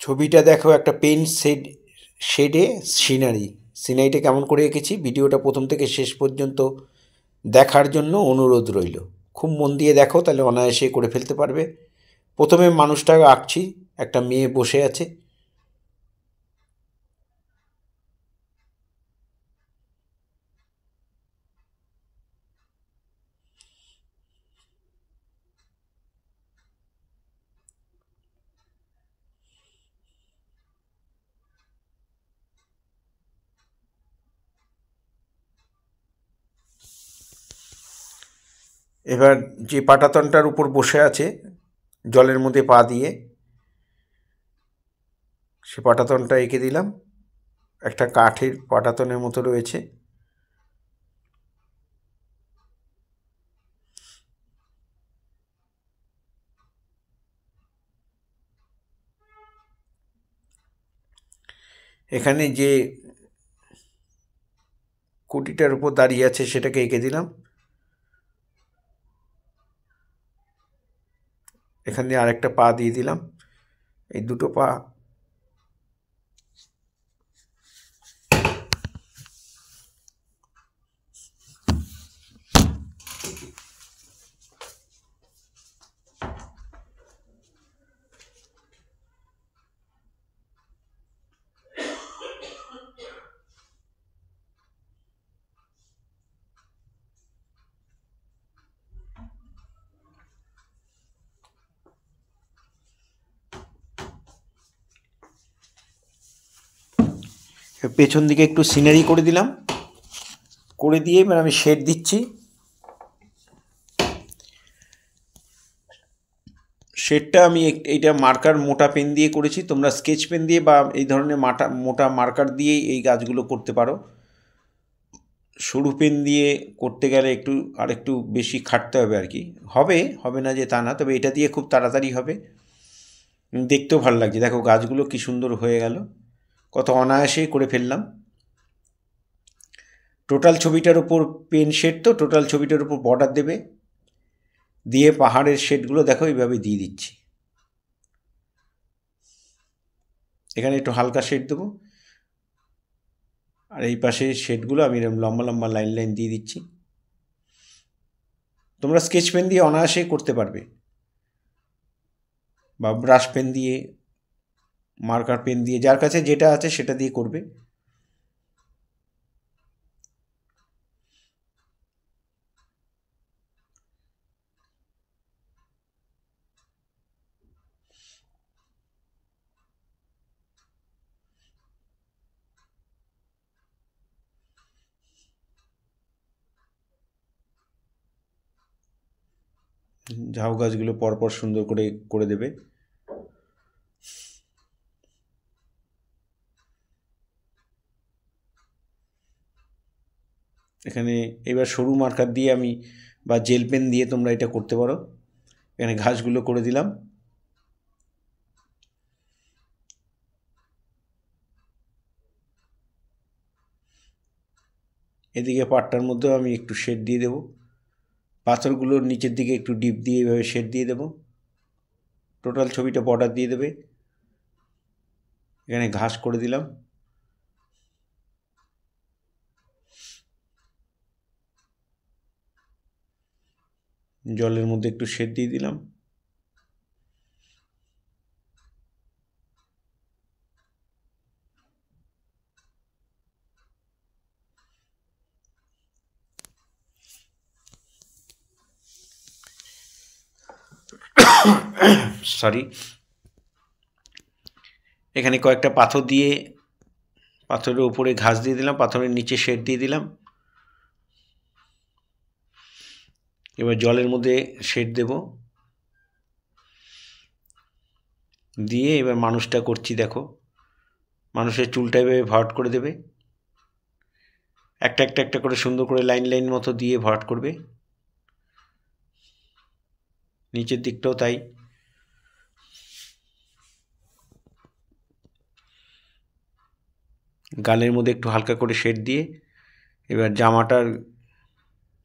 ছবিটা দেখো একটা পেন শেডে সিনারিটা কেমন করে এঁকেছি। ভিডিওটা প্রথম থেকে শেষ পর্যন্ত দেখার জন্য অনুরোধ রইল। খুব মন দিয়ে দেখো, তাহলে অনায়াসে করে ফেলতে পারবে। প্রথমে মানুষটাকে আঁকছি, একটা মেয়ে বসে আছে। এবার যে পাটাতনটার উপর বসে আছে জলের মধ্যে পা দিয়ে, সে পাটাতনটা এঁকে দিলাম। একটা কাঠের পাটাতনের মতো রয়েছে। এখানে যে কুটিটার উপর দাঁড়িয়ে আছে সেটাকে এঁকে দিলাম। এখান দিয়ে আরেকটা পা দিয়ে দিলাম। এই দুটো পা পেছন দিকে একটু সিনারি করে দিলাম। করে দিয়ে এবার আমি শেড দিচ্ছি। শেডটা আমি এইটা মার্কার মোটা পেন দিয়ে করেছি। তোমরা স্কেচ পেন দিয়ে বা এই ধরনের মোটা মার্কার দিয়েই এই গাছগুলো করতে পারো। সরু পেন দিয়ে করতে গেলে একটু বেশি খাটতে হবে আর কি। হবে না যে তা না, তবে এটা দিয়ে খুব তাড়াতাড়ি হবে, দেখতেও ভালো লাগছে। দেখো গাছগুলো কি সুন্দর হয়ে গেল, কত অনায়াসেই করে ফেললাম। টোটাল ছবিটার উপর পেন শেড, তো টোটাল ছবিটার উপর বর্ডার দেবে, দিয়ে পাহাড়ের শেডগুলো দেখো এইভাবে দিয়ে দিচ্ছি। এখানে একটু হালকা শেড দেবো, আর এই পাশে শেডগুলো আমি এরকম লম্বা লম্বা লাইন লাইন দিয়ে দিচ্ছি। তোমরা স্কেচ পেন দিয়ে অনায়াসেই করতে পারবে, বা ব্রাশ পেন দিয়ে, মার্কার পেন দিয়ে, যার কাছে যেটা আছে সেটা দিয়ে করবে। ঝাউ গাছগুলো পরপর সুন্দর করে করে দেবে। এখানে এবার সরু মার্কার দিয়ে আমি বা জেল পেন দিয়ে তোমরা এটা করতে পারো। এখানে ঘাসগুলো করে দিলাম। এদিকে পাটটার মধ্যেও আমি একটু শেড দিয়ে দেবো। পাথরগুলোর নিচের দিকে একটু ডিপ দিয়ে এভাবে শেড দিয়ে দেবো। টোটাল ছবিটা বর্ডার দিয়ে দেবে। এখানে ঘাস করে দিলাম। জলের মধ্যে একটু শেড দিয়ে দিলাম। সরি, এখানে কয়েকটা পাথর দিয়ে, পাথরের উপরে ঘাস দিয়ে দিলাম, পাথরের নিচে শেড দিয়ে দিলাম। এবার জলের মধ্যে শেড দেব, দিয়ে এবার মানুষটা করছি। দেখো মানুষের চুলটা এভাবে ভরাট করে দেবে, একটা একটা একটা করে সুন্দর করে লাইন লাইন মতো দিয়ে ভরাট করবে। নিচের দিকটাও তাই। গালের মধ্যে একটু হালকা করে শেড দিয়ে এবার জামাটার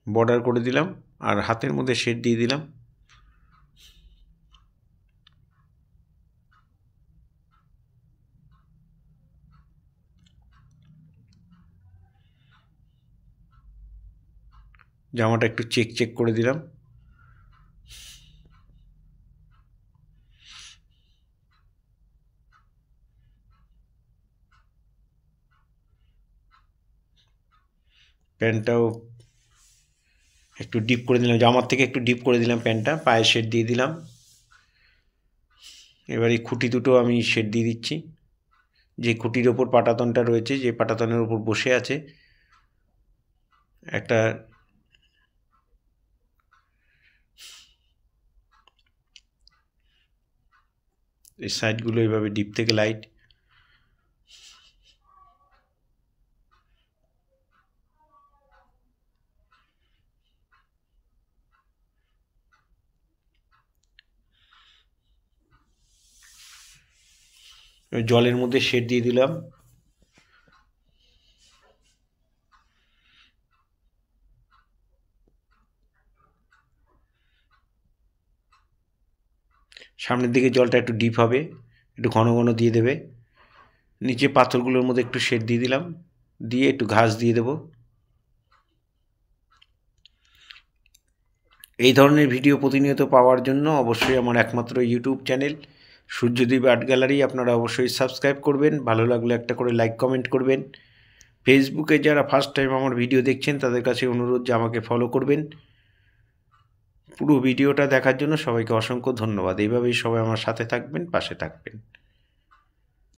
বর্ডার করে দিলাম, আর হাতের মধ্যে শেড দিয়ে দিলাম। জামাটা একটু চেক করে দিলাম। প্যান্টটাও একটু ডিপ করে দিলাম, জামার থেকে একটু ডিপ করে দিলাম প্যান্টটা, পায়ে শেড দিয়ে দিলাম। এবার এই খুঁটি দুটো আমি শেড দিয়ে দিচ্ছি। যে খুঁটির ওপর পাটাতনটা রয়েছে, যে পাটাতনের ওপর বসে আছে একটা এই সাইডগুলো এইভাবে ডিপ থেকে লাইট, জলের মধ্যে শেড দিয়ে দিলাম। সামনের দিকে জলটা একটু ডিপ হবে, একটু ঘন ঘন দিয়ে দেবে। নিচে পাথরগুলোর মধ্যে একটু শেড দিয়ে দিলাম, দিয়ে একটু ঘাস দিয়ে দেব। এই ধরনের ভিডিও প্রতিনিয়ত পাওয়ার জন্য অবশ্যই আমার একমাত্র ইউটিউব চ্যানেল সূর্যদ্বীপ আর্ট গ্যালারি আপনারা অবশ্যই সাবস্ক্রাইব করবেন। ভালো লাগলে একটা করে লাইক কমেন্ট করবেন। ফেসবুকে যারা ফার্স্ট টাইম আমার ভিডিও দেখছেন তাদের কাছে অনুরোধ যে আমাকে ফলো করবেন। পুরো ভিডিওটা দেখার জন্য সবাইকে অসংখ্য ধন্যবাদ। এইভাবেই সবাই আমার সাথে থাকবেন, পাশে থাকবেন।